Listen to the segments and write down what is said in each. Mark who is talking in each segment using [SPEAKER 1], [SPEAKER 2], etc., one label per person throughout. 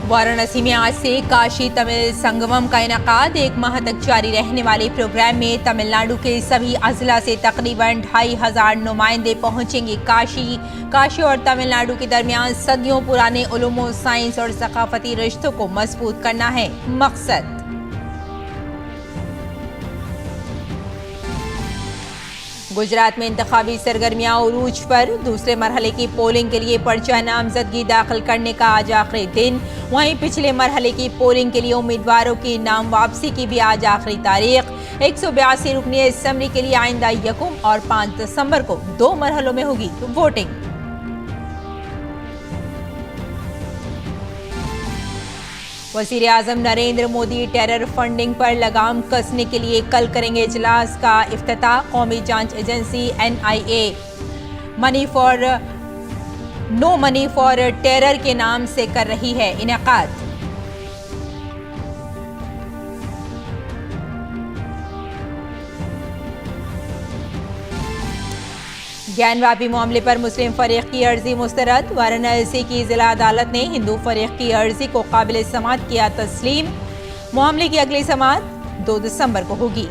[SPEAKER 1] वाराणसी में आज से काशी तमिल संगमम का इनेकाद। 1 माह तक जारी रहने वाले प्रोग्राम में तमिलनाडु के सभी अजला से तकरीबन 2500 नुमाइंदे पहुंचेंगे काशी और तमिलनाडु के दरमियान सदियों पुराने उलूम, साइंस और सकाफती रिश्तों को मजबूत करना है मकसद। गुजरात में इंतखाबी सरगर्मियां उरूज पर। दूसरे मरहले की पोलिंग के लिए पर्चा नामजदगी दाखिल करने का आज आखिरी दिन। वहीं पिछले मरहले की पोलिंग के लिए उम्मीदवारों की नाम वापसी की भी आज आखिरी तारीख। 182 रुकनी असम्बली के लिए आइंदा 1 और 5 दिसंबर को 2 मरहलों में होगी वोटिंग। वजीर आजम नरेंद्र मोदी टेरर फंडिंग पर लगाम कसने के लिए कल करेंगे इजलास का इफ्तिताह। कौमी जांच agency NIA no money for terror के नाम से कर रही है इनेकाद। ज्ञानवापी मामले पर मुस्लिम फरीक की अर्जी मुस्तरद। वाराणसी की जिला अदालत ने हिंदू फरीक की अर्जी को काबिल समाअत किया तस्लीम। मामले की अगली समाअत 2 दिसंबर को होगी।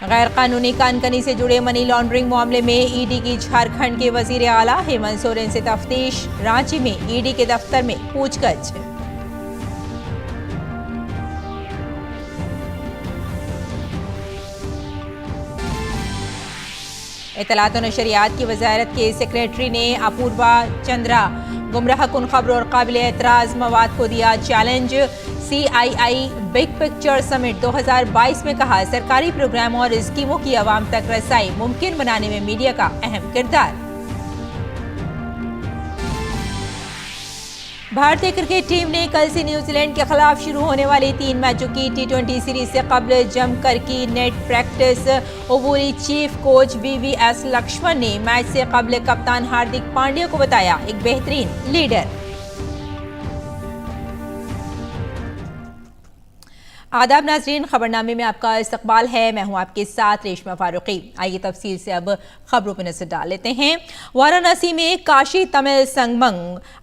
[SPEAKER 1] गैर कानूनी कानकनी से जुड़े मनी लॉन्ड्रिंग मामले में ईडी की झारखंड के वजीर आला हेमंत सोरेन से तफ्तीश। रांची में ईडी के दफ्तर में पूछगछ। इत्तलात और नशरियात की वजारत के सेक्रेटरी ने अपूर्वा चंद्रा गुमराह कुन खबरों और काबिल एतराज मवाद को दिया challenge. CII big picture summit 2022 में कहा, सरकारी प्रोग्रामों और स्कीमों की आवाम तक रसाई मुमकिन बनाने में मीडिया का अहम किरदार। भारतीय क्रिकेट टीम ने कल से न्यूजीलैंड के खिलाफ शुरू होने वाली 3 मैचों की T20 सीरीज से कबल जमकर की नेट प्रैक्टिस। ओवरी चीफ कोच VVS लक्ष्मण ने मैच से कबल कप्तान हार्दिक पांड्या को बताया एक बेहतरीन लीडर। आदाब नाजरीन, खबरनामे में आपका इस्तकबाल है। मैं हूं आपके साथ रेशमा फारूकी। आइए तफसील से अब खबरों पर नजर डाल लेते हैं। वाराणसी में काशी तमिल संगमम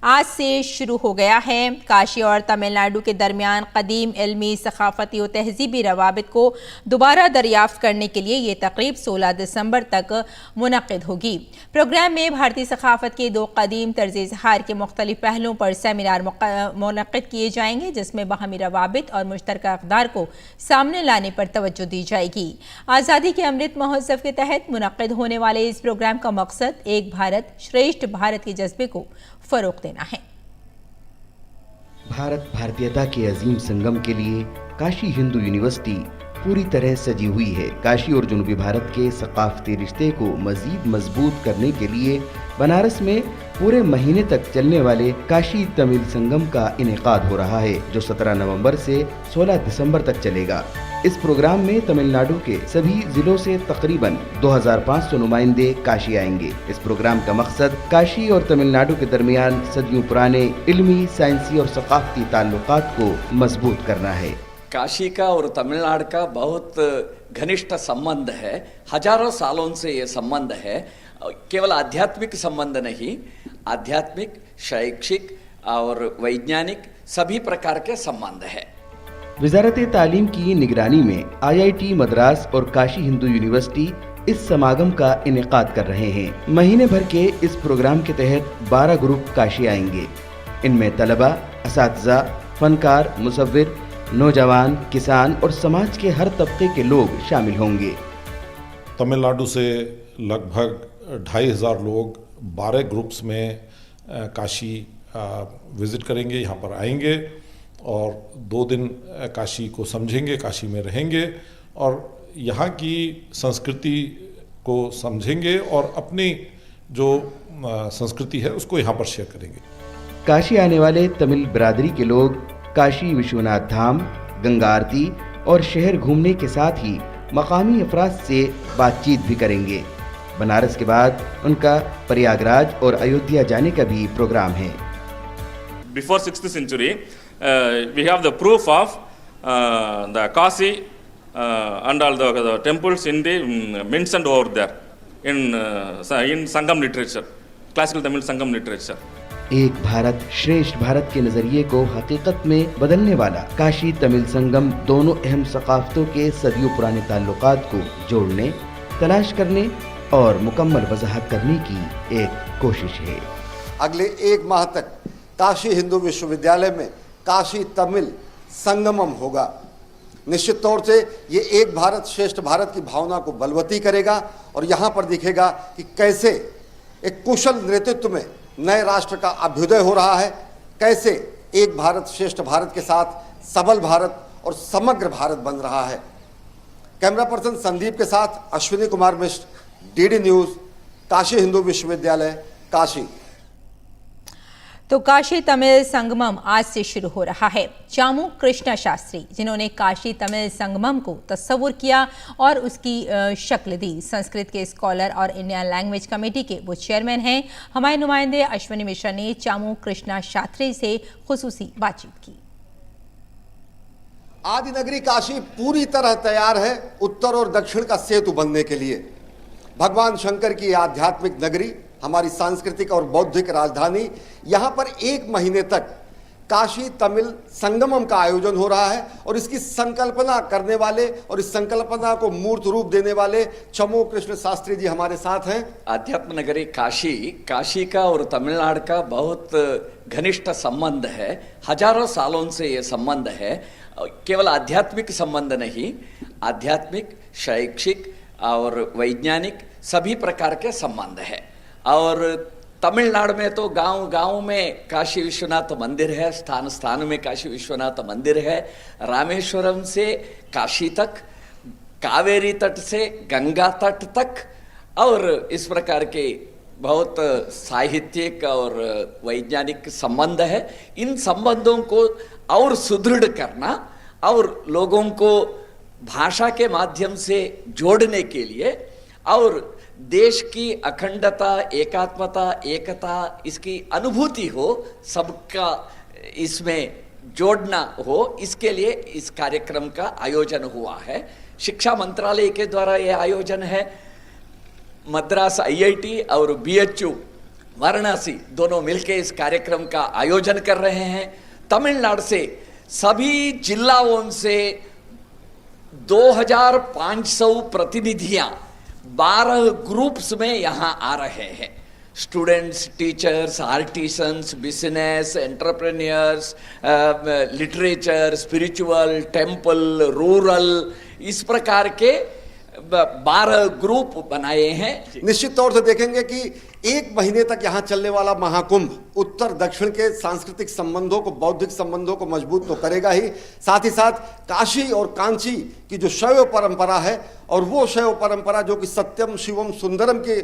[SPEAKER 1] आज से शुरू हो गया है। काशी और तमिलनाडु के दरमियान कदीम इल्मी, सकाफती और तहजीबी रवाबित को दोबारा दरियाफ्त करने के लिए ये तकरीब 16 दिसंबर तक मुनक्किद होगी। प्रोग्राम में भारतीय सकाफत के 2 कदीम तर्ज इज़हार के मुख्तलिफ पहलुओं पर सेमिनार मुनक्किद किए जाएंगे, जिसमें बाहमी रवाबित और मुश्तरका को सामने लाने पर तवज्जो दी जाएगी। आज़ादी के अमृत महोत्सव के तहत मुनक्किद होने वाले इस प्रोग्राम का मकसद एक भारत श्रेष्ठ भारत के जज्बे को फरोग देना है।
[SPEAKER 2] भारत भारतीयता के अजीम संगम के लिए काशी हिंदू यूनिवर्सिटी पूरी तरह सजी हुई है। काशी और जनूबी भारत के सकाफती रिश्ते को मजीद मजबूत करने के लिए बनारस में पूरे महीने तक चलने वाले काशी तमिल संगम का इनेकाद हो रहा है, जो 17 नवंबर से 16 दिसंबर तक चलेगा। इस प्रोग्राम में तमिलनाडु के सभी जिलों से तकरीबन 2500 नुमाइंदे काशी आएंगे। इस प्रोग्राम का मकसद काशी और तमिलनाडु के दरमियान सदियों पुराने इल्मी, साइंसी और सकाफती ताल्लुकात को मजबूत करना है।
[SPEAKER 3] काशी का और तमिलनाडु का बहुत घनिष्ठ संबंध है। हजारों सालों से ये संबंध है। केवल आध्यात्मिक संबंध नहीं, आध्यात्मिक, शैक्षिक और वैज्ञानिक सभी प्रकार के संबंध है।
[SPEAKER 2] वजारत तालीम की निगरानी में IIT मद्रास और काशी हिंदू यूनिवर्सिटी इस समागम का इनेकाद कर रहे हैं। महीने भर के इस प्रोग्राम के तहत 12 ग्रुप काशी आएंगे। इनमें तलबा, असातिज़ा, फनकार, मुसव्विर, नौजवान, किसान और समाज के हर तबके के लोग शामिल होंगे।
[SPEAKER 4] तमिलनाडु से लगभग 2500 लोग 12 ग्रुप्स में काशी विज़िट करेंगे, यहाँ पर आएंगे और 2 दिन काशी को समझेंगे, काशी में रहेंगे और यहाँ की संस्कृति को समझेंगे और अपनी जो संस्कृति है उसको यहाँ पर शेयर करेंगे।
[SPEAKER 2] काशी आने वाले तमिल बिरादरी के लोग काशी विश्वनाथ धाम, गंगा आरती और शहर घूमने के साथ ही मकामी अफराद से बातचीत भी करेंगे। बनारस के बाद उनका प्रयागराज और अयोध्या जाने का भी प्रोग्राम है।
[SPEAKER 5] Before 6th century, we have the proof of the Kashi and all the temples in the mentioned over there in Sangam literature, classical Tamil Sangam literature.
[SPEAKER 2] एक भारत श्रेष्ठ भारत के नजरिए को हकीकत में बदलने वाला काशी तमिल संगम दोनों अहम सकाफतों के सदियों पुराने ताल्लुकात को जोड़ने, तलाश करने और मुकम्मल वजाहत करने की एक कोशिश है।
[SPEAKER 6] अगले 1 माह तक काशी हिंदू विश्वविद्यालय में काशी तमिल संगमम होगा। निश्चित तौर से ये एक भारत श्रेष्ठ भारत की भावना को बलवती करेगा और यहाँ पर दिखेगा कि कैसे एक कुशल नेतृत्व में नए राष्ट्र का अभ्युदय हो रहा है, कैसे एक भारत श्रेष्ठ भारत के साथ सबल भारत और समग्र भारत बन रहा है। कैमरा पर्सन संदीप के साथ अश्विनी कुमार मिश्र, डीडी न्यूज़, काशी हिंदू विश्वविद्यालय, काशी।
[SPEAKER 1] तो काशी तमिल संगमम आज से शुरू हो रहा है। चामू कृष्णा शास्त्री, जिन्होंने काशी तमिल संगमम को तस्वुर किया और उसकी शक्ल दी, संस्कृत के स्कॉलर और इंडियन लैंग्वेज कमेटी के वो चेयरमैन हैं। हमारे नुमाइंदे अश्विनी मिश्रा ने चामू कृष्णा शास्त्री से खुसूसी बातचीत की।
[SPEAKER 6] आदि नगरी काशी पूरी तरह तैयार है उत्तर और दक्षिण का सेतु बनने के लिए। भगवान शंकर की आध्यात्मिक नगरी, हमारी सांस्कृतिक और बौद्धिक राजधानी, यहाँ पर 1 महीने तक काशी तमिल संगमम का आयोजन हो रहा है और इसकी संकल्पना करने वाले और इस संकल्पना को मूर्त रूप देने वाले चमू कृष्ण शास्त्री जी हमारे साथ हैं।
[SPEAKER 3] आध्यात्म नगरी काशी का और तमिलनाडु का बहुत घनिष्ठ संबंध है। हजारों सालों से ये संबंध है। केवल आध्यात्मिक संबंध नहीं, आध्यात्मिक, शैक्षिक और वैज्ञानिक सभी प्रकार के संबंध है। और तमिलनाडु में तो गांव में काशी विश्वनाथ मंदिर है, स्थान में काशी विश्वनाथ मंदिर है। रामेश्वरम से काशी तक, कावेरी तट से गंगा तट तक, और इस प्रकार के बहुत साहित्यिक और वैज्ञानिक संबंध है। इन संबंधों को और सुदृढ़ करना और लोगों को भाषा के माध्यम से जोड़ने के लिए और देश की अखंडता, एकात्मता, एकता, इसकी अनुभूति हो, सबका इसमें जोड़ना हो, इसके लिए इस कार्यक्रम का आयोजन हुआ है। शिक्षा मंत्रालय के द्वारा यह आयोजन है। मद्रास IIT और BHU वाराणसी दोनों मिलकर इस कार्यक्रम का आयोजन कर रहे हैं। तमिलनाडु से सभी जिलाओं से 2500 प्रतिनिधियां 12 ग्रुप्स में यहाँ आ रहे हैं। Students, teachers, artisans, business, entrepreneurs, literature, spiritual, temple, rural, इस प्रकार के 12 ग्रुप बनाए हैं।
[SPEAKER 6] निश्चित तौर से देखेंगे कि 1 महीने तक यहाँ चलने वाला महाकुंभ उत्तर दक्षिण के सांस्कृतिक संबंधों को, बौद्धिक संबंधों को मजबूत तो करेगा ही, साथ ही साथ काशी और कांची की जो शैव परंपरा है और वो शैव परंपरा जो कि सत्यम शिवम सुंदरम के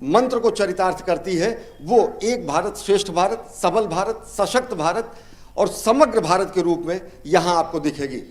[SPEAKER 6] मंत्र को चरितार्थ करती है, वो एक भारत श्रेष्ठ भारत, सबल भारत, सशक्त भारत और समग्र भारत के रूप में यहाँ आपको दिखेगी।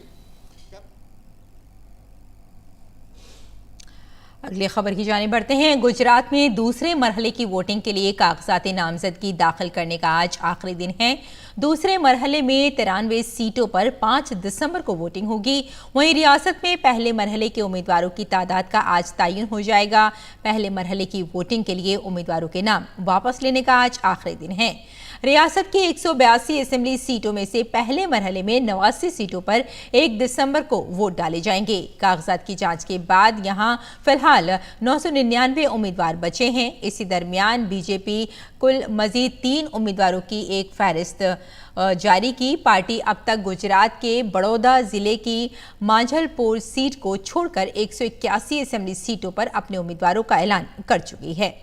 [SPEAKER 1] अगली खबर की जानिब बढ़ते हैं। गुजरात में दूसरे मरहले की वोटिंग के लिए कागजात नामजदगी दाखिल करने का आज आखिरी दिन है। दूसरे मरहले में 93 सीटों पर 5 दिसंबर को वोटिंग होगी। वहीं रियासत में पहले मरहले के उम्मीदवारों की तादाद का आज तयन हो जाएगा। पहले मरहले की वोटिंग के लिए उम्मीदवारों के नाम वापस लेने का आज आखिरी दिन है। रियासत की 182 असेंबली सीटों में से पहले मरहले में 89 सीटों पर 1 दिसंबर को वोट डाले जाएंगे। कागजात की जांच के बाद यहां फिलहाल 999 उम्मीदवार बचे हैं। इसी दरमियान बीजेपी कुल मजीद 3 उम्मीदवारों की एक फहरिस्त जारी की। पार्टी अब तक गुजरात के बड़ौदा जिले की मांझलपुर सीट को छोड़कर 181 असेंबली सीटों पर अपने उम्मीदवारों का ऐलान कर चुकी है।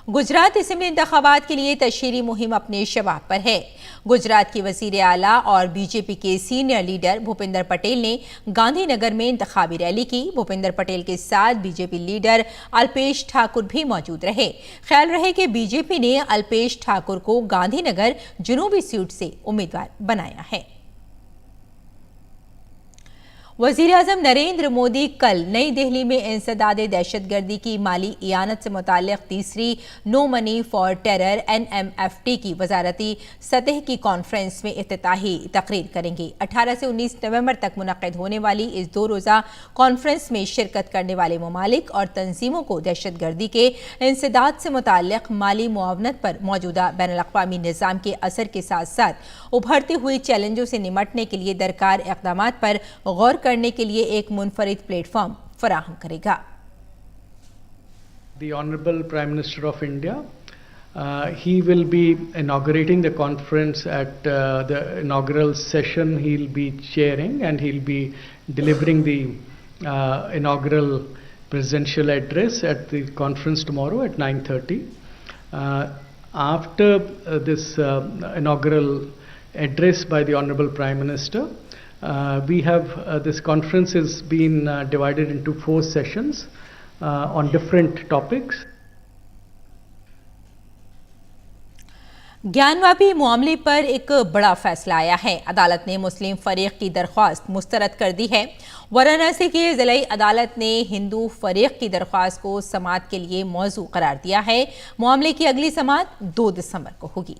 [SPEAKER 1] गुजरात असेंबली इंतखाबात के लिए तशहीरी मुहिम अपने शबाब पर है। गुजरात की वजीर आला और बीजेपी के सीनियर लीडर भूपेंद्र पटेल ने गांधीनगर में इंतखाबी रैली की। भूपेंद्र पटेल के साथ बीजेपी लीडर अल्पेश ठाकुर भी मौजूद रहे। ख्याल रहे कि बीजेपी ने अल्पेश ठाकुर को गांधीनगर जनूबी सीट से उम्मीदवार बनाया है। वज़ीर आज़म नरेंद्र मोदी कल नई दिल्ली में इंसदाद दहशतगर्दी की माली इयानत से मुताल्लिक़ तीसरी no money for terror NMFT की वजारती सतह की कॉन्फ्रेंस में इफ्तिताही तकरीर करेंगे। 18 से 19 नवंबर तक मुनक़िद होने वाली इस 2 रोज़ा कॉन्फ्रेंस में शिरकत करने वाले ममालिक और तंजीमों को दहशतगर्दी के इंसदाद से मुताल्लिक़ माली मुआवनत पर मौजूदा बैनुल-अक़वामी निज़ाम के असर के साथ साथ उभरती हुई चैलेंजों से निमटने के लिए दरकार इक़दामात पर गौर करने के लिए एक मुनफरिद प्लेटफॉर्म फराहम करेगा।
[SPEAKER 7] The Honorable Prime Minister of India, he will be inaugurating the conference at the inaugural session. He'll be chairing and he'll be delivering the inaugural presidential address at the conference tomorrow at 9:30. After this inaugural address by the Honorable Prime Minister, we have this conference has been divided into 4 sessions on different topics.
[SPEAKER 1] Gyanvapi मामले पर एक बड़ा फैसला आया है। अदालत ने मुस्लिम फरीक की दरख्वास्त मुस्तरद कर दी है। वाराणसी की ज़िलाई अदालत ने हिंदू फरीक की दरख्वास्त को समाअत के लिए मौजू करार दिया है। मामले की अगली समाअत 2 दिसंबर को होगी।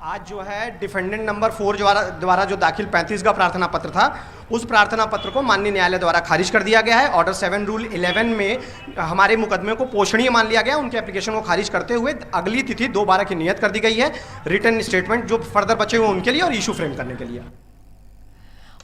[SPEAKER 8] आज जो है डिफेंडेंट नंबर 4 द्वारा जो दाखिल 35 का प्रार्थना पत्र था, उस प्रार्थना पत्र को माननीय न्यायालय द्वारा खारिज कर दिया गया है। ऑर्डर 7 रूल 11 में हमारे मुकदमे को पोषणीय मान लिया गया। उनके एप्लीकेशन को खारिज करते हुए अगली तिथि 2/12 की नियत कर दी गई है रिटर्न स्टेटमेंट जो फर्दर बचे हुए उनके लिए और इशू फ्रेम करने के लिए।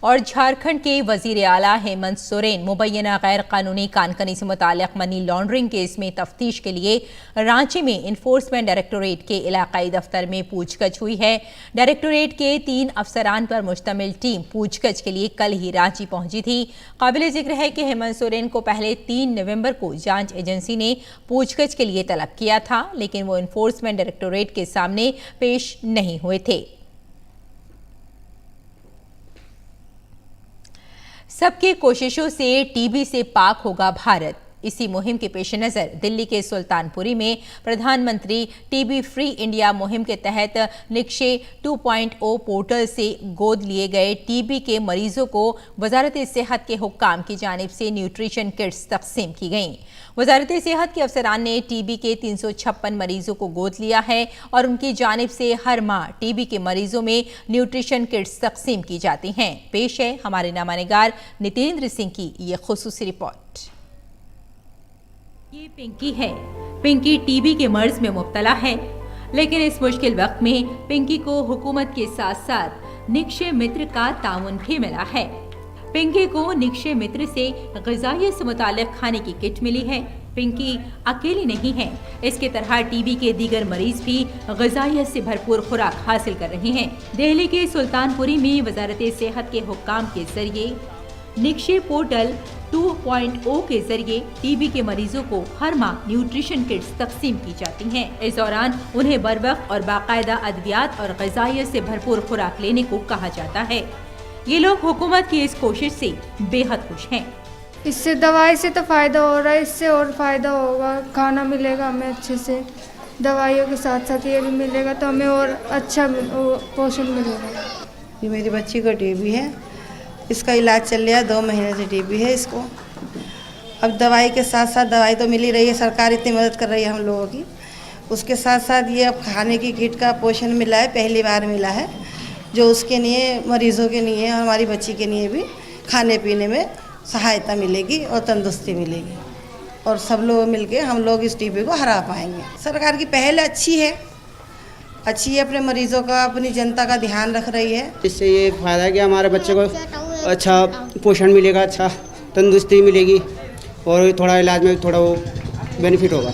[SPEAKER 1] और झारखंड के वजीर आला हेमंत सोरेन मुबैना गैर कानूनी कानकनी से मुताल्लिक़ मनी लॉन्ड्रिंग केस में तफ्तीश के लिए रांची में इन्फोर्समेंट डायरेक्टोरेट के इलाकाई दफ्तर में पूछगछ हुई है। डायरेक्टोरेट के 3 अफसरान पर मुश्तमिल टीम पूछगछ के लिए कल ही रांची पहुंची थी। काबिल जिक्र है कि हेमंत सोरेन को पहले 3 नवंबर को जांच एजेंसी ने पूछगछ के लिए तलब किया था, लेकिन वो इन्फोर्समेंट डायरेक्टोरेट के सामने पेश नहीं हुए थे। सबकी कोशिशों से टीबी से पाक होगा भारत। इसी मुहिम के पेश नज़र दिल्ली के सुल्तानपुरी में प्रधानमंत्री टीबी फ्री इंडिया मुहिम के तहत निक्षय 2.0 पोर्टल से गोद लिए गए टीबी के मरीजों को वजारत सेहत के हुक्काम की जानिब से न्यूट्रिशन किट्स तकसीम की गईं। वजारत सेहत के अफसरान ने टीबी के 356 मरीजों को गोद लिया है और उनकी जानिब से हर माह टीबी के मरीजों में न्यूट्रिशन किट्स तकसीम की जाती हैं। पेश है हमारे नामानिगार नितेंद्र सिंह की ये खुसूसी रिपोर्ट। ये पिंकी है। पिंकी टीबी के मर्ज में मुब्तला है, लेकिन इस मुश्किल वक्त में पिंकी को हुकूमत के साथ साथ निक्षय मित्र का ताउन भी मिला है। पिंकी को निक्षय मित्र से ग़िज़ाइयत से मुताल्लिक़ खाने की किट मिली है। पिंकी अकेली नहीं है, इसके तरह टीबी के दीगर मरीज भी ग़िज़ाइयत से भरपूर खुराक हासिल कर रहे हैं। दिल्ली के सुल्तानपुरी में वजारत सेहत के हुक्काम के जरिए निक्षय पोर्टल 2.0 के जरिए टीबी के मरीजों को हर माह न्यूट्रिशन किट्स तकसीम की जाती हैं। इस दौरान उन्हें बरवक्त और बाकायदा अद्वियात और ग़िज़ाइयत से भरपूर खुराक लेने को कहा जाता है। ये लोग हुकूमत की इस कोशिश से बेहद खुश हैं।
[SPEAKER 9] इससे दवाई से तो फ़ायदा हो रहा है, इससे और फ़ायदा होगा। खाना मिलेगा हमें अच्छे से, दवाइयों के साथ साथ ये भी मिलेगा तो हमें और अच्छा पोषण मिलेगा।
[SPEAKER 10] ये मेरी बच्ची को टीबी है, इसका इलाज चल रहा है, 2 महीने से टीबी है इसको। अब दवाई के साथ साथ दवाई तो मिल ही रही है, सरकार इतनी मदद कर रही है हम लोगों की। उसके साथ साथ ये अब खाने की किट का पोषण मिला है, पहली बार मिला है, जो उसके लिए मरीज़ों के लिए और हमारी बच्ची के लिए भी खाने पीने में सहायता मिलेगी और तंदुरुस्ती मिलेगी और सब लोग मिलके हम लोग इस टीबी को हरा पाएंगे। सरकार की पहल अच्छी है, अपने मरीज़ों का, अपनी जनता का ध्यान रख रही है।
[SPEAKER 11] इससे ये फ़ायदा है कि हमारे बच्चे को अच्छा पोषण मिलेगा, अच्छा तंदुरुस्ती मिलेगी और थोड़ा इलाज में थोड़ा वो बेनिफिट होगा।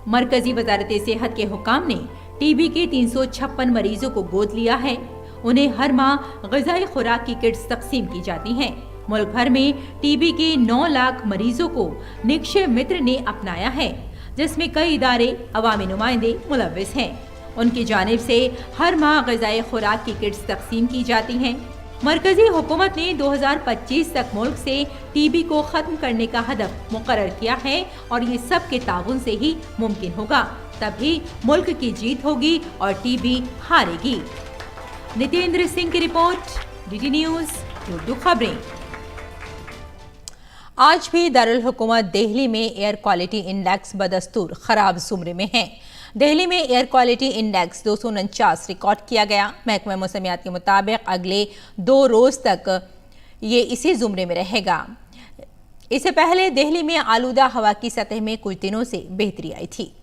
[SPEAKER 1] मरकजी वजारत सेहत के हुक्काम ने टीबी के 356 मरीजों को गोद लिया है। उन्हें हर माह ग़िज़ाई खुराक की किट्स तकसीम की जाती हैं। मुल्क भर में टीबी के 9 लाख मरीजों को निक्षय मित्र ने अपनाया है, जिसमें कई इदारे, अवामी नुमाइंदे मुलव्विस हैं। उनकी जानिब से हर माह ग़िज़ाई खुराक की किट्स तकसीम की जाती हैं। मरकजी हुकूमत ने 2025 तक मुल्क से टीबी को ख़त्म करने का हदफ मुकर्रर किया है और ये सब के ताउन से ही मुमकिन होगा, तभी मुल्क की जीत होगी और टीबी हारेगी। नितेंद्र सिंह की रिपोर्ट, DD न्यूज़ उर्दू खबरें। आज भी दारुल हुकूमत दिल्ली में एयर क्वालिटी इंडेक्स बदस्तूर खराब जुमरे में है। दिल्ली में एयर क्वालिटी इंडेक्स 249 रिकॉर्ड किया गया। महकमा मौसमियात के मुताबिक अगले 2 रोज तक ये इसी जुमरे में रहेगा। इससे पहले दिल्ली में आलूदा हवा की सतह में कुछ दिनों से बेहतरी आई थी।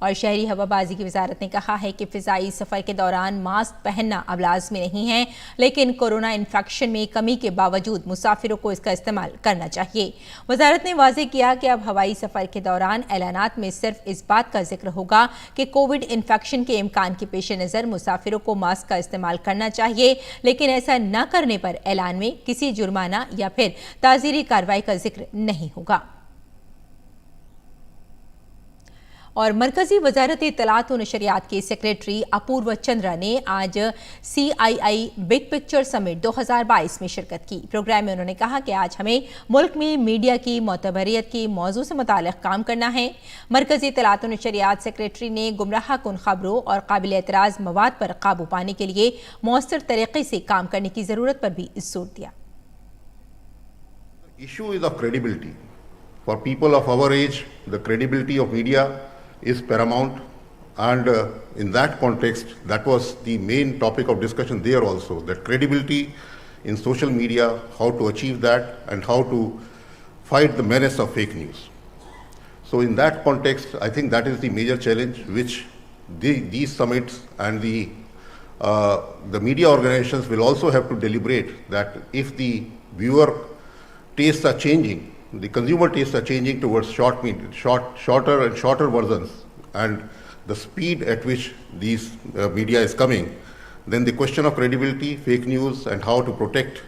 [SPEAKER 1] और शहरी हवाबाजी की वजारत ने कहा है कि फ़िज़ाई सफ़र के दौरान मास्क पहनना अब लाज़मी नहीं है, लेकिन कोरोना इन्फेक्शन में कमी के बावजूद मुसाफिरों को इसका इस्तेमाल करना चाहिए। वजारत ने वाज़ेह किया कि अब हवाई सफ़र के दौरान ऐलानात में सिर्फ इस बात का जिक्र होगा कि कोविड इन्फेक्शन के इम्कान के पेश नज़र मुसाफिरों को मास्क का इस्तेमाल करना चाहिए, लेकिन ऐसा न करने पर ऐलान में किसी जुर्माना या फिर ताज़ीरी कार्रवाई का जिक्र नहीं होगा। और मरकजी वजारत इत्तलात व नशरियात के सेक्रेटरी अपूर्व चंद्रा ने आज CII बिग पिक्चर समिट 2022 में शिरकत की। प्रोग्राम में उन्होंने कहा कि आज हमें मुल्क में मीडिया की मोतबरियत की मौजू से मुताल्लिक़ काम करना है। मरकजी इत्तलात व नशरियात सेक्रेटरी ने गुमराह कुन खबरों और काबिल एतराज़ मवाद पर काबू पाने के लिए मौसर तरीके से काम करने की ज़रूरत पर भी जोर दिया।
[SPEAKER 12] Issue is of credibility. For people of our age, the credibility of media is paramount, and in that context, that was the main topic of discussion there also, that credibility in social media, how to achieve that and how to fight the menace of fake news. So in that context, I think that is the major challenge which these summits and the media organizations will also have to deliberate, that if the viewer tastes are changing, the consumer tastes are changing towards shorter and shorter versions, and the speed at which these media is coming, then the question of credibility, fake news, and how to protect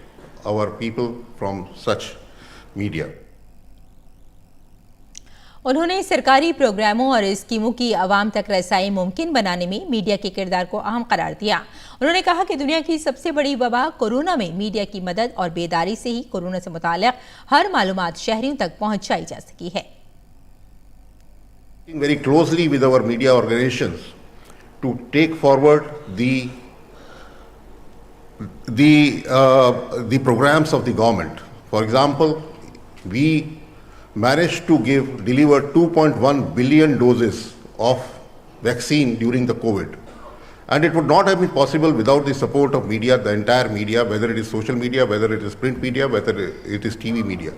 [SPEAKER 12] our people from such media.
[SPEAKER 1] उन्होंने सरकारी प्रोग्रामों और स्कीमों की आवाम तक रसाई मुमकिन बनाने में मीडिया के किरदार को अहम करार दिया। उन्होंने कहा कि दुनिया की सबसे बड़ी वबा कोरोना में मीडिया की मदद और बेदारी से ही कोरोना से मुताल्लिक़ हर मालूमात शहरियों तक पहुंचाई जा सकी है।
[SPEAKER 12] Very closely with our media organizations to take forward the programs of the government. For example, we managed to deliver 2.1 billion doses of vaccine during the COVID. And it would not have been possible without the support of media, the entire media, whether it is social media, whether it is print media, whether it is TV media.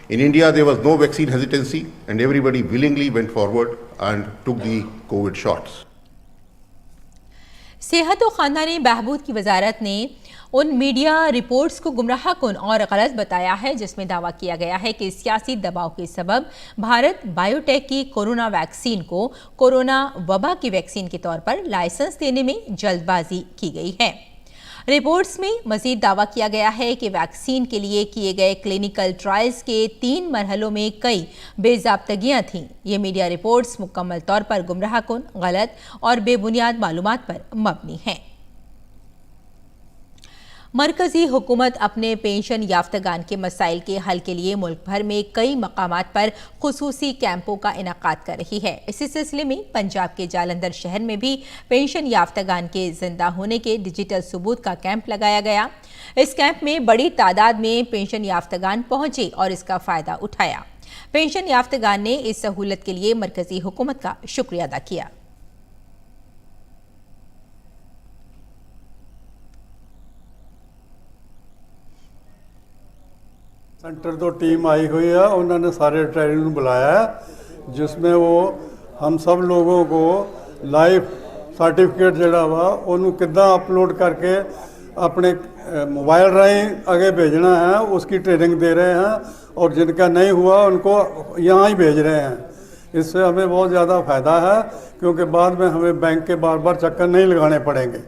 [SPEAKER 12] In India, there was no vaccine hesitancy, and everybody willingly went forward and took the COVID shots.
[SPEAKER 1] सेहत और ख़ानदानी बहबूद की वजारत ने उन media reports को गुमराह कुन और गलत बताया है जिसमें दावा किया गया है कि सियासी दबाव के सबब भारत बायोटेक की कोरोना वैक्सीन को कोरोना वबा की वैक्सीन के तौर पर लाइसेंस देने में जल्दबाजी की गई है। रिपोर्ट्स में मजीद दावा किया गया है कि वैक्सीन के लिए किए गए क्लिनिकल ट्रायल्स के 3 मरहलों में कई बेज़ाब्तगियां थीं। ये मीडिया रिपोर्ट्स मुकम्मल तौर पर गुमराह कुन, गलत और बेबुनियाद मालूमात पर मबनी हैं। मरकजी हुकूमत अपने पेंशन याफ्तगान के मसाइल के हल के लिए मुल्क भर में कई मकामात पर खुसूसी कैंपों का इनेकाद कर रही है। इसी सिलसिले में पंजाब के जालंधर शहर में भी पेंशन याफ्तगान के जिंदा होने के डिजिटल सबूत का कैंप लगाया गया। इस कैंप में बड़ी तादाद में पेंशन याफ्तगान पहुंचे और इसका फ़ायदा उठाया। पेंशन याफ्तगान ने इस सहूलत के लिए मरकजी हुकूमत का शुक्रिया अदा किया।
[SPEAKER 13] सेंटर तो टीम आई हुई है, उन्होंने सारे ट्रेनर बुलाया है, जिसमें वो हम सब लोगों को लाइफ सर्टिफिकेट जोड़ा वा उन्होंने कितना अपलोड करके अपने मोबाइल राही आगे भेजना है उसकी ट्रेनिंग दे रहे हैं, और जिनका नहीं हुआ उनको यहाँ ही भेज रहे हैं। इससे हमें बहुत ज़्यादा फ़ायदा है, क्योंकि बाद में हमें बैंक के बार बार चक्कर नहीं लगाने पड़ेंगे।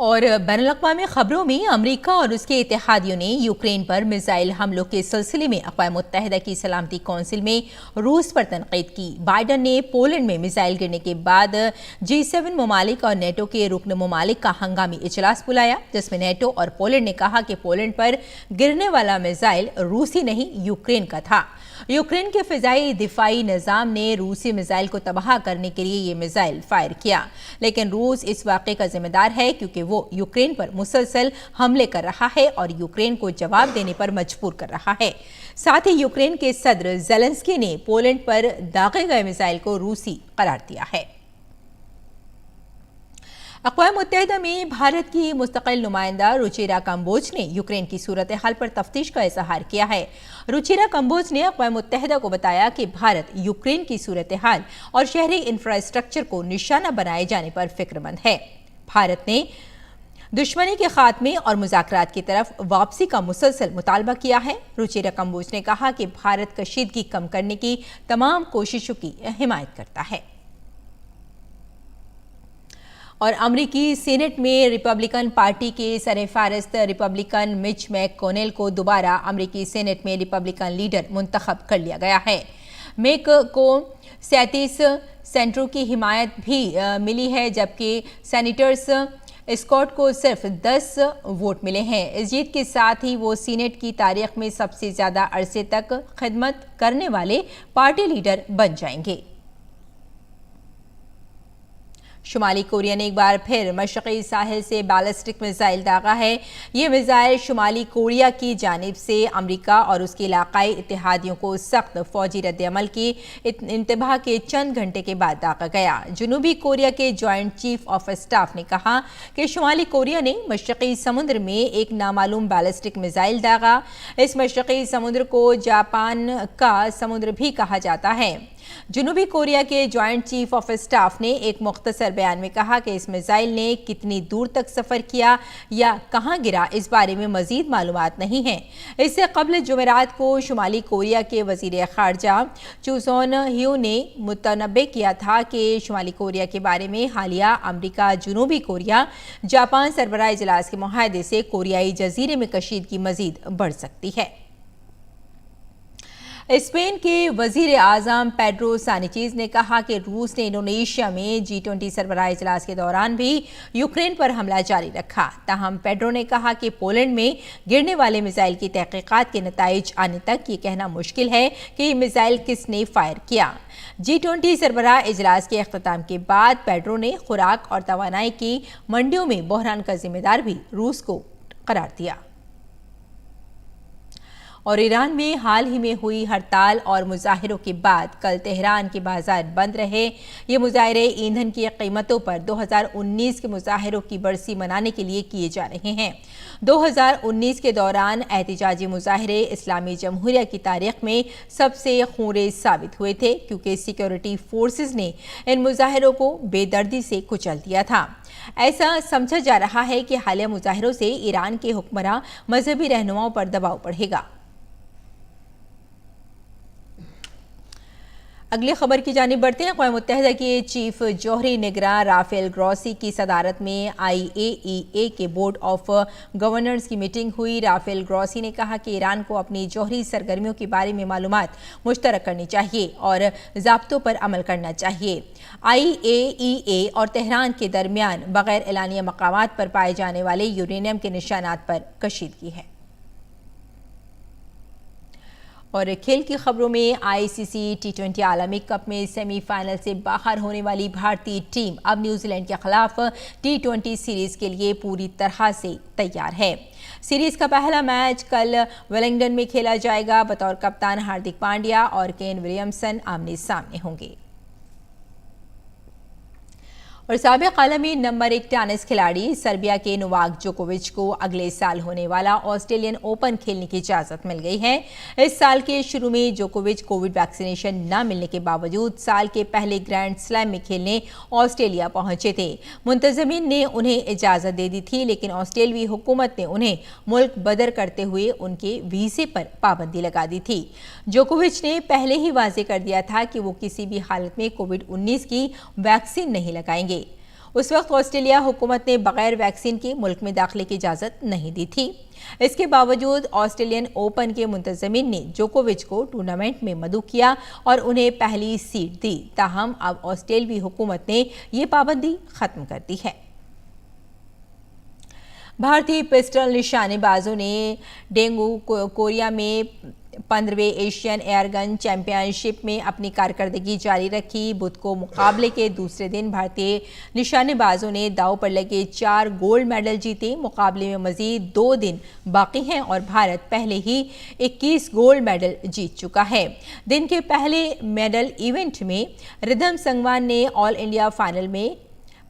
[SPEAKER 1] और बैनुल-अक़वामी खबरों में अमेरिका और उसके इत्तेहादियों ने यूक्रेन पर मिसाइल हमलों के सिलसिले में अक़वाम मुत्तहिदा की सलामती कौंसिल में रूस पर तनक़ीद की। बाइडन ने पोलैंड में मिसाइल गिरने के बाद G7 ममालिक और नेटो के रुकन ममालिक का हंगामी इजलास बुलाया, जिसमें नेटो और पोलैंड ने कहा कि पोलैंड पर गिरने वाला मिसाइल रूसी नहीं यूक्रेन का था। यूक्रेन के फ़िज़ाई दिफाई निज़ाम ने रूसी मिसाइल को तबाह करने के लिए ये मिसाइल फायर किया, लेकिन रूस इस वाक़े का जिम्मेदार है क्योंकि वो यूक्रेन पर मुसलसल हमले कर रहा है और यूक्रेन को जवाब देने पर मजबूर कर रहा है। साथ ही यूक्रेन के सदर ज़ेलेंस्की ने पोलैंड पर दागे गए मिसाइल को रूसी करार दिया है। अक़वाम मुत्तहिदा में भारत की मुस्तक़िल नुमाइंदा रुचिरा कंबोज ने यूक्रेन की सूरत हाल पर तफ्तीश का इज़हार किया है। रुचिरा कंबोज ने अक़वाम मुत्तहिदा को बताया कि भारत यूक्रेन की सूरत हाल और शहरी इंफ्रास्ट्रक्चर को निशाना बनाए जाने पर फिक्रमंद है। भारत ने दुश्मनी के खात्मे और मुज़ाकरात की तरफ वापसी का मुसलसल मुतालबा किया है। रुचिरा कंबोज ने कहा कि भारत कशीदगी कम करने की तमाम कोशिशों की हिमायत करता है। और अमरीकी सीनेट में रिपब्लिकन पार्टी के सरफ़हरिस्त रिपब्लिकन मिच मैककोनेल को दोबारा अमरीकी सीनेट में रिपब्लिकन लीडर मुंतखब कर लिया गया है। मैक को 37 सेनेटरों की हिमायत भी मिली है, जबकि सेनेटर्स स्कॉट को सिर्फ 10 वोट मिले हैं। इस जीत के साथ ही वो सीनेट की तारीख में सबसे ज़्यादा अरसे तक खिदमत करने वाले पार्टी लीडर बन जाएंगे। शुमाली कोरिया ने एक बार फिर मशरक़ी साहिल से बैलिस्टिक मिसाइल दागा है। ये मिसाइल शुमाली कोरिया की जानिब से अमेरिका और उसके इलाकाई इत्तेहादियों को सख्त फौजी रद्द-ए-अमल की इंतबाह के चंद घंटे के बाद दागा गया। जनूबी कोरिया के जॉइंट चीफ ऑफ स्टाफ ने कहा कि शुमाली कोरिया ने मशरक़ी समुद्र में एक नामालूम बैलिस्टिक मिसाइल दागा। इस मशरक़ी समुद्र को जापान का समुद्र भी कहा जाता है। जनूबी कोरिया के जॉइंट चीफ ऑफ स्टाफ ने एक मुख्तसर बयान में कहा कि इस मिसाइल ने कितनी दूर तक सफ़र किया या कहां गिरा, इस बारे में मज़ीद मालूमात नहीं है। इससे कबल जुमेरात को शुमाली कोरिया के वज़ीर ख़ारजा चू सोन ह्यू ने मुतनब्बे किया था कि शुमाली कोरिया के बारे में हालिया अमरीका जनूबी कोरिया जापान सरबराह इजलास के मुआहदे से कोरियाई जजीरे में कशीदगी मज़ीद बढ़ सकती है। स्पेन के वज़ीर आज़म पेड्रो सानिचेज़ ने कहा कि रूस ने इंडोनेशिया में G20 सरबराह इजलास के दौरान भी यूक्रेन पर हमला जारी रखा। ताहम पेड्रो ने कहा कि पोलैंड में गिरने वाले मिसाइल की तहकीकात के नताइज आने तक ये कहना मुश्किल है कि ये मिसाइल किसने फायर किया। G20 सरबराह इजलास के अख्ताम के बाद पेड्रो ने खुराक और तवानाई की मंडियों में बहरान का जिम्मेदार भी रूस को करार दिया। और ईरान में हाल ही में हुई हड़ताल और मुजाहिरों के बाद कल तेहरान के बाजार बंद रहे। ये मुजाहरे ईंधन की कीमतों पर 2019 के मुजाहिरों की बरसी मनाने के लिए किए जा रहे हैं। 2019 के दौरान एहतिजाजी मुजाहरे इस्लामी जमहूरिया की तारीख में सबसे खूंरेज साबित हुए थे, क्योंकि सिक्योरिटी फोर्सेस ने इन मुजाहिरों को बेदर्दी से कुचल दिया था। ऐसा समझा जा रहा है कि हालिया मुजाहिरों से ईरान के हुक्मरां मजहबी रहनुमाओं पर दबाव बढ़ेगा। अगली खबर की जानिब बढ़ते हैं। अक़वाम मुत्तहिदा के चीफ जौहरी निगरान राफेल ग्रॉसी की सदारत में IAEA के बोर्ड ऑफ गवर्नर्स की मीटिंग हुई। राफेल ग्रॉसी ने कहा कि ईरान को अपनी जौहरी सरगर्मियों के बारे में मालूमात मुश्तरक करनी चाहिए और ज़ाब्तों पर अमल करना चाहिए। IAEA और तेहरान के दरमियान बग़ैर एलानिया मकामात पर पाए जाने वाले यूरेनियम के निशानात पर कशीदगी है। और खेल की खबरों में ICC T20 आलमी कप में सेमीफाइनल से बाहर होने वाली भारतीय टीम अब न्यूजीलैंड के खिलाफ T20 सीरीज के लिए पूरी तरह से तैयार है। सीरीज का पहला मैच कल वेलिंगटन में खेला जाएगा। बतौर कप्तान हार्दिक पांड्या और केन विलियमसन आमने सामने होंगे। और साबिक आलमी नंबर 1 टेनिस खिलाड़ी सर्बिया के नोवाक जोकोविच को अगले साल होने वाला ऑस्ट्रेलियन ओपन खेलने की इजाज़त मिल गई है। इस साल के शुरू में जोकोविच कोविड वैक्सीनेशन न मिलने के बावजूद साल के पहले ग्रैंड स्लैम में खेलने ऑस्ट्रेलिया पहुंचे थे। मुंतज़मीन ने उन्हें इजाज़त दे दी थी, लेकिन ऑस्ट्रेलियाई हुकूमत ने उन्हें मुल्क बदर करते हुए उनके वीज़े पर पाबंदी लगा दी थी। जोकोविच ने पहले ही वाज़ेह कर दिया था कि वो किसी भी हालत में कोविड-19 की वैक्सीन नहीं लगाएंगे। उस वक्त ऑस्ट्रेलिया हुकूमत ने बगैर वैक्सीन के मुल्क में दाखिले की इजाज़त नहीं दी थी। इसके बावजूद ऑस्ट्रेलियन ओपन के मुंतज़मीन ने जोकोविच को टूर्नामेंट में मदऊ किया और उन्हें पहली सीट दी। ताहम अब ऑस्ट्रेलवी हुकूमत ने ये पाबंदी ख़त्म कर दी है। भारतीय पिस्टल निशानेबाजों ने डेंगू कोरिया में 15वें एशियन एयरगन चैंपियनशिप में अपनी कारकर्दगी जारी रखी। बुध को मुकाबले के दूसरे दिन भारतीय निशानेबाजों ने दांव पर लगे 4 गोल्ड मेडल जीते। मुकाबले में मजीद 2 दिन बाकी हैं और भारत पहले ही 21 गोल्ड मेडल जीत चुका है। दिन के पहले मेडल इवेंट में रिधम संगवान ने ऑल इंडिया फाइनल में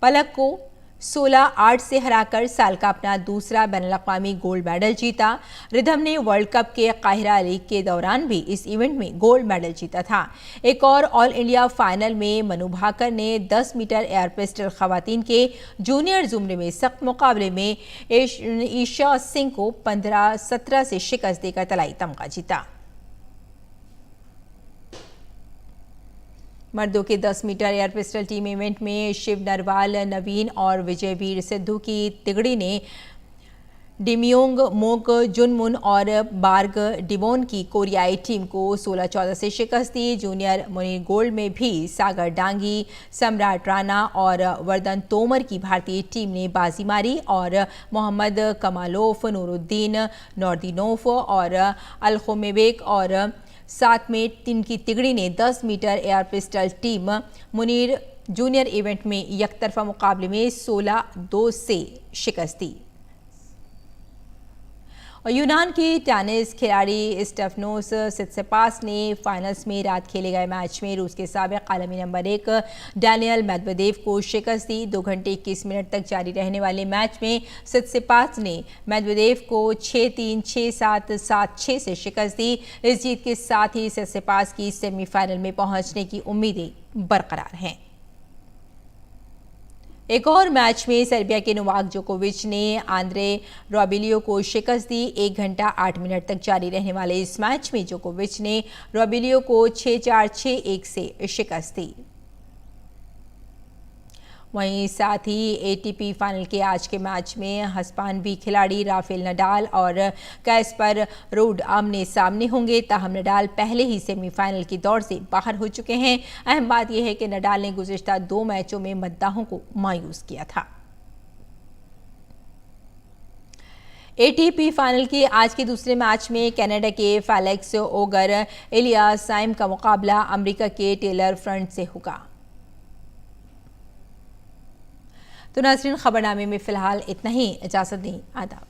[SPEAKER 1] पलक को 16-8 से हराकर साल का अपना दूसरा बैनुल-अक़वामी गोल्ड मेडल जीता। रिधम ने वर्ल्ड कप के काहिरा लीग के दौरान भी इस इवेंट में गोल्ड मेडल जीता था। एक और ऑल इंडिया फाइनल में मनु भाकर ने 10 मीटर एयर पिस्टल खवातीन के जूनियर जुमरे में सख्त मुकाबले में ईशा सिंह को 15-17 से शिकस्त देकर तलाई तमगा जीता। मर्दों के 10 metre air pistol team event में शिव नरवाल, नवीन और विजयवीर सिद्धू की तिगड़ी ने डिमियोंग मोक जुनमुन और बार्ग डिवोन की कोरियाई टीम को 16-14 से शिकस्त दी। जूनियर मुनीर गोल्ड में भी सागर डांगी, सम्राट राणा और वर्धन तोमर की भारतीय टीम ने बाजी मारी और मोहम्मद कमालोफ, नूरुद्दीन नॉर्दिनोफ और अलखोमेबेक और साथ में टीम की तिगड़ी ने 10 मीटर एयर पिस्टल टीम मुनीर जूनियर इवेंट में एकतरफा मुकाबले में 16-2 से शिकस्त दी। और यूनान की टेनिस खिलाड़ी स्टेफनोस सित्सिपास ने फाइनल्स में रात खेले गए मैच में रूस के साबिक आलमी नंबर 1 डैनियल मेदवेदेव को शिकस्त दी। 2 घंटे 21 मिनट तक जारी रहने वाले मैच में सित्सिपास ने मेदवेदेव को 6-3, 6-7, 7-6 से शिकस्त दी। इस जीत के साथ ही सित्सिपास की सेमीफाइनल में पहुंचने की उम्मीदें बरकरार हैं। एक और मैच में सर्बिया के नोवाक जोकोविच ने आंद्रे रॉबिलियो को शिकस्त दी। 1 घंटा 8 मिनट तक जारी रहने वाले इस मैच में जोकोविच ने रॉबिलियो को 6-4, 6-1 से शिकस्त दी। वहीं साथ ही एटीपी फाइनल के आज के मैच में हस्पानवी खिलाड़ी राफेल नडाल और कैस्पर रूड आमने सामने होंगे। ताहम नडाल पहले ही सेमीफाइनल की दौड़ से बाहर हो चुके हैं। अहम बात यह है कि नडाल ने गुज़िश्ता 2 मैचों में मद्दाहों को मायूस किया था। एटीपी फाइनल के आज के दूसरे मैच में कनाडा के फेलिक्स ओगर एलियासाइम का मुकाबला अमेरिका के टेलर फ्रंट से होगा। तो नाज़रीन, खबरनामे में फ़िलहाल इतना ही। इजाज़त दें। आदाब।